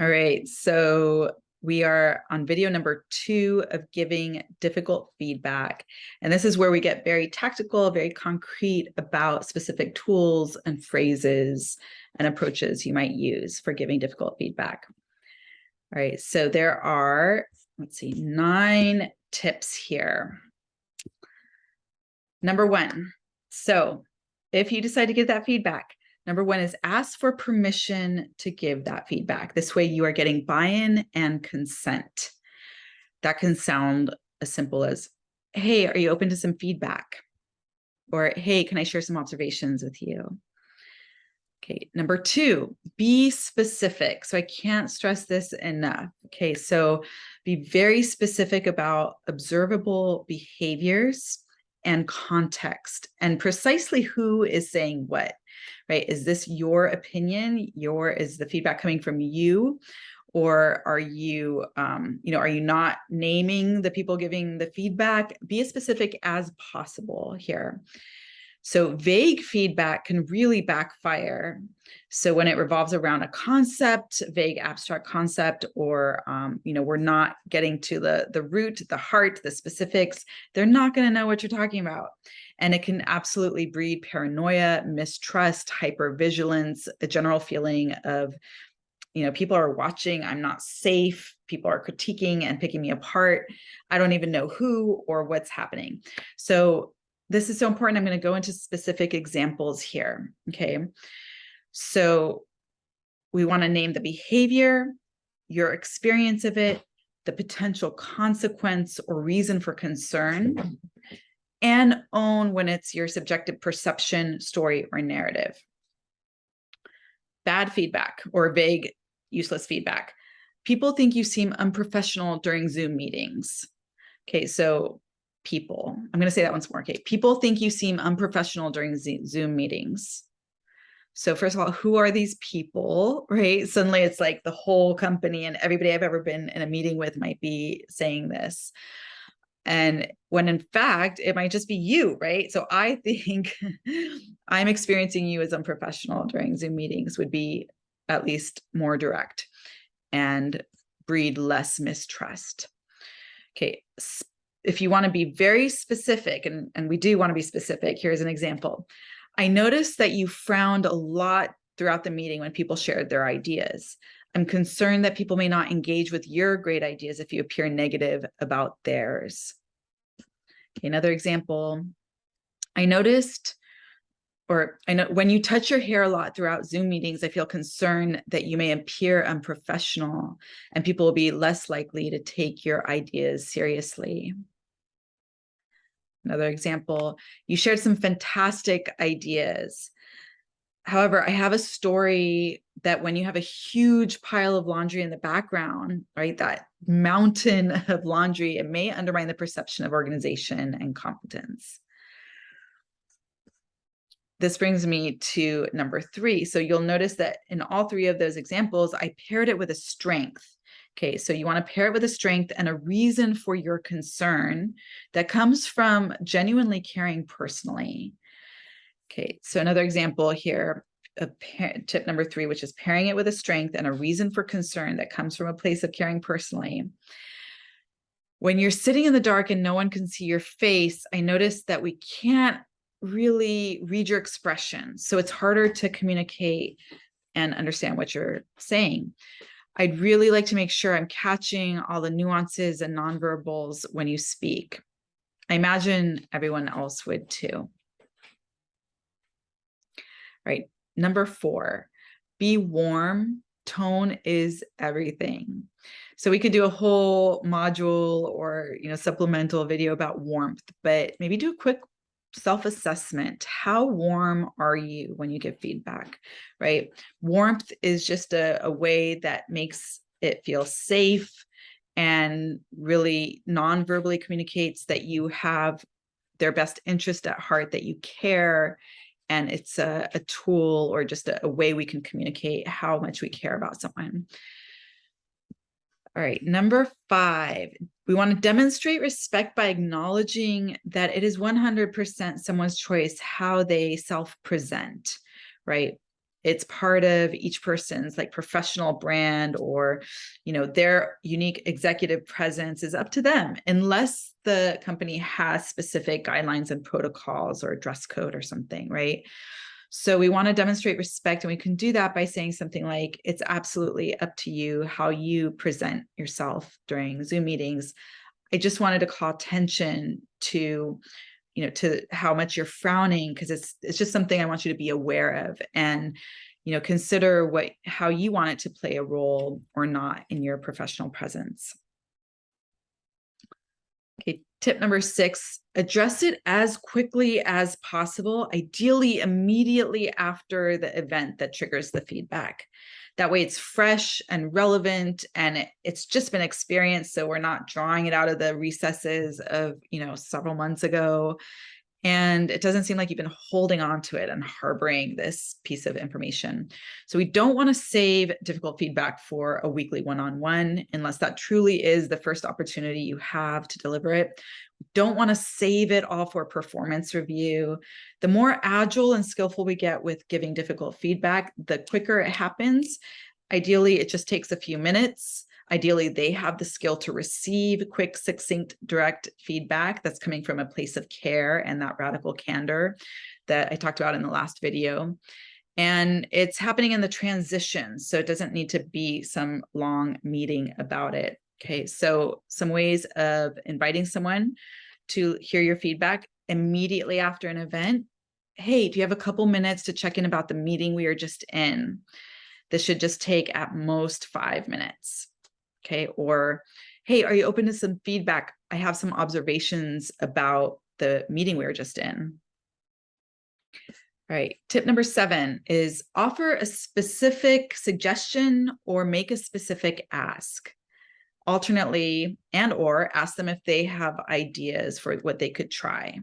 All right, so we are on video number 2 of giving difficult feedback. And this is where we get very tactical, very concrete about specific tools and phrases and approaches you might use for giving difficult feedback. All right, so there are, 9 tips here. Number 1, so if you decide to give that feedback, number 1 is ask for permission to give that feedback. This way you are getting buy-in and consent. That can sound as simple as, hey, are you open to some feedback? Or, hey, can I share some observations with you? Okay, number 2, be specific. So I can't stress this enough. Okay, so be very specific about observable behaviors and context and precisely who is saying what, right? Is this your opinion? Is the feedback coming from you? Or are you, are you not naming the people giving the feedback? Be as specific as possible here. So vague feedback can really backfire. So when it revolves around a concept, vague abstract concept, or we're not getting to the root, the heart, the specifics, they're not going to know what you're talking about. And it can absolutely breed paranoia, mistrust, hypervigilance, a general feeling of, people are watching, I'm not safe, people are critiquing and picking me apart. I don't even know who or what's happening. So this is so important. I'm going to go into specific examples here. Okay. So we want to name the behavior, your experience of it, the potential consequence or reason for concern, and own when it's your subjective perception, story, or narrative. Bad feedback or vague, useless feedback. People think you seem unprofessional during Zoom meetings. Okay, so people, I'm going to say that once more. Okay, people think you seem unprofessional during Zoom meetings. So first of all, who are these people, right? Suddenly it's like the whole company and everybody I've ever been in a meeting with might be saying this. And when in fact, it might just be you, right? So I think I'm experiencing you as unprofessional during Zoom meetings would be at least more direct and breed less mistrust. Okay, if you want to be very specific, and we do want to be specific, here's an example. I noticed that you frowned a lot throughout the meeting when people shared their ideas. I'm concerned that people may not engage with your great ideas if you appear negative about theirs. Okay, another example. I know when you touch your hair a lot throughout Zoom meetings, I feel concerned that you may appear unprofessional and people will be less likely to take your ideas seriously. Another example, you shared some fantastic ideas. However, I have a story that when you have a huge pile of laundry in the background, right, that mountain of laundry, it may undermine the perception of organization and competence. This brings me to number 3. So you'll notice that in all 3 of those examples, I paired it with a strength. Okay, so you want to pair it with a strength and a reason for your concern that comes from genuinely caring personally. Okay, so another example here, tip number 3, which is pairing it with a strength and a reason for concern that comes from a place of caring personally. When you're sitting in the dark and no one can see your face, I noticed that we can't really read your expression. So it's harder to communicate and understand what you're saying. I'd really like to make sure I'm catching all the nuances and nonverbals when you speak. I imagine everyone else would too. Right. Number 4, be warm. Tone is everything. So we could do a whole module or, supplemental video about warmth, but maybe do a quick self-assessment. How warm are you when you give feedback, right? Warmth is just a way that makes it feel safe and really non-verbally communicates that you have their best interest at heart, that you care. And it's a tool or just a way we can communicate how much we care about someone. All right, number 5, we want to demonstrate respect by acknowledging that it is 100% someone's choice how they self-present, right? it's part of each person's like professional brand, or, you know, their unique executive presence is up to them, unless the company has specific guidelines and protocols or a dress code or something, right? So we want to demonstrate respect, and we can do that by saying something like, it's absolutely up to you how you present yourself during Zoom meetings. I just wanted to call attention to, you know, to how much you're frowning, because it's just something I want you to be aware of, and, you know, consider how you want it to play a role or not in your professional presence. Okay, tip number 6, address it as quickly as possible, ideally immediately after the event that triggers the feedback. That way it's fresh and relevant, and it's just been experienced, so we're not drawing it out of the recesses of, you know, several months ago. And it doesn't seem like you've been holding on to it and harboring this piece of information. So we don't want to save difficult feedback for a weekly one-on-one unless that truly is the first opportunity you have to deliver it. We don't want to save it all for performance review. The more agile and skillful we get with giving difficult feedback, the quicker it happens. Ideally, it just takes a few minutes. Ideally, they have the skill to receive quick, succinct, direct feedback that's coming from a place of care and that radical candor that I talked about in the last video. And it's happening in the transition, so it doesn't need to be some long meeting about it. Okay, so some ways of inviting someone to hear your feedback immediately after an event. Hey, do you have a couple minutes to check in about the meeting we were just in? This should just take at most 5 minutes. Okay, or, hey, are you open to some feedback? I have some observations about the meeting we were just in. All right, tip number 7 is offer a specific suggestion or make a specific ask. Alternately, and or ask them if they have ideas for what they could try.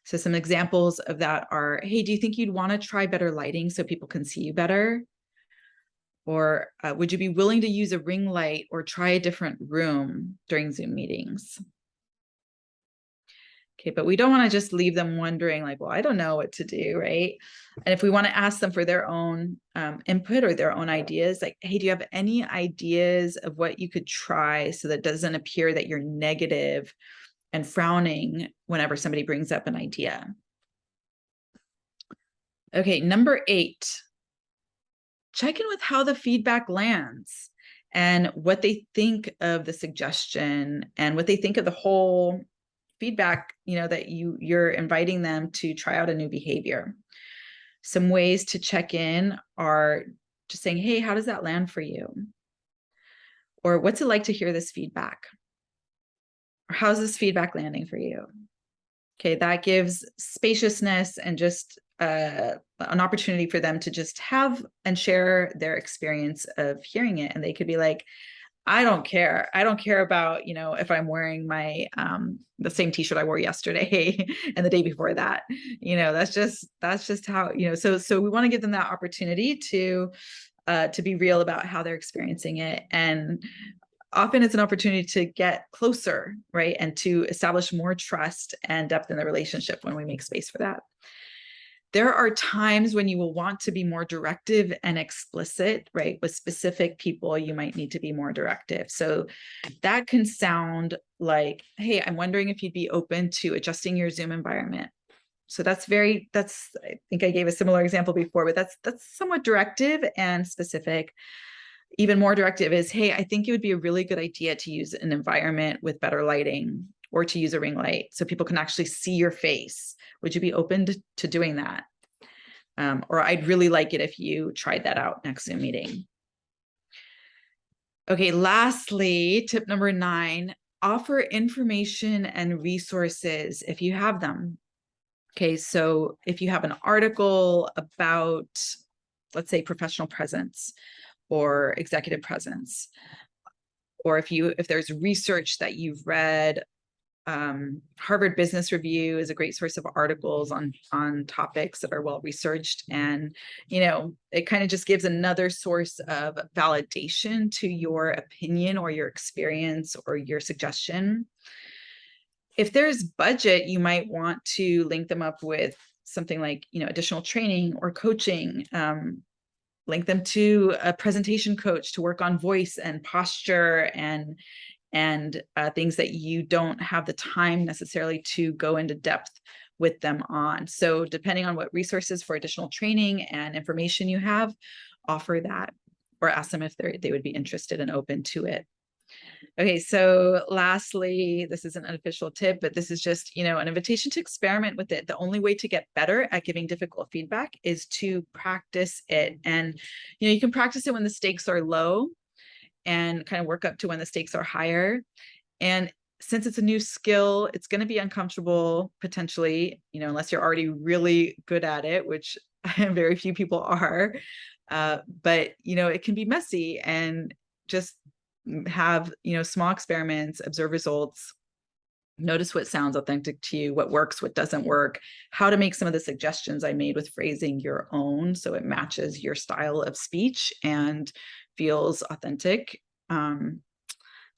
So some examples of that are, hey, do you think you'd want to try better lighting so people can see you better? Or would you be willing to use a ring light or try a different room during Zoom meetings? Okay, but we don't want to just leave them wondering like, well, I don't know what to do, right? And if we want to ask them for their own input or their own ideas, like, hey, do you have any ideas of what you could try so that it doesn't appear that you're negative and frowning whenever somebody brings up an idea? Okay, number 8. Check in with how the feedback lands and what they think of the suggestion and what they think of the whole feedback, you know, that you're inviting them to try out a new behavior. Some ways to check in are just saying, hey, how does that land for you? Or what's it like to hear this feedback? Or how's this feedback landing for you? Okay, that gives spaciousness and just an opportunity for them to just have and share their experience of hearing it. And they could be like, I don't care. I don't care about, you know, if I'm wearing my the same t-shirt I wore yesterday and the day before that. You know, that's just how, you know, so we want to give them that opportunity to be real about how they're experiencing it. And often it's an opportunity to get closer, right? And to establish more trust and depth in the relationship when we make space for that. There are times when you will want to be more directive and explicit, right? With specific people, you might need to be more directive. So that can sound like, hey, I'm wondering if you'd be open to adjusting your Zoom environment. So I think I gave a similar example before, but that's somewhat directive and specific. Even more directive is, hey, I think it would be a really good idea to use an environment with better lighting or to use a ring light so people can actually see your face. Would you be open to doing that? Or I'd really like it if you tried that out next Zoom meeting. Okay, lastly, tip number 9, offer information and resources if you have them. Okay, so if you have an article about, let's say, professional presence or executive presence, or if there's research that you've read, Harvard Business Review is a great source of articles on topics that are well researched, and you know, it kind of just gives another source of validation to your opinion or your experience or your suggestion. If there's budget, you might want to link them up with something like, additional training or coaching. Link them to a presentation coach to work on voice and posture and things that you don't have the time necessarily to go into depth with them on. So depending on what resources for additional training and information you have, offer that or ask them if they would be interested and open to it. Okay, so lastly, this is an unofficial tip, but this is just, an invitation to experiment with it. The only way to get better at giving difficult feedback is to practice it. And, you can practice it when the stakes are low and kind of work up to when the stakes are higher. And since it's a new skill, it's going to be uncomfortable potentially, unless you're already really good at it, which very few people are. But, it can be messy, and just have, small experiments, observe results, notice what sounds authentic to you, what works, what doesn't work, how to make some of the suggestions I made with phrasing your own so it matches your style of speech and feels authentic.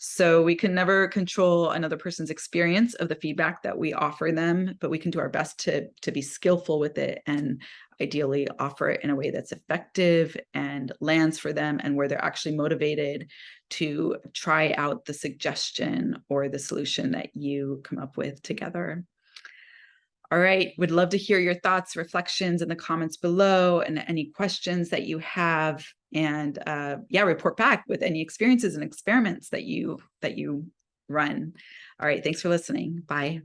So we can never control another person's experience of the feedback that we offer them, but we can do our best to be skillful with it and ideally offer it in a way that's effective and lands for them, and where they're actually motivated to try out the suggestion or the solution that you come up with together. All right, would love to hear your thoughts, reflections in the comments below, and any questions that you have. And report back with any experiences and experiments that you run. All right, thanks for listening. Bye.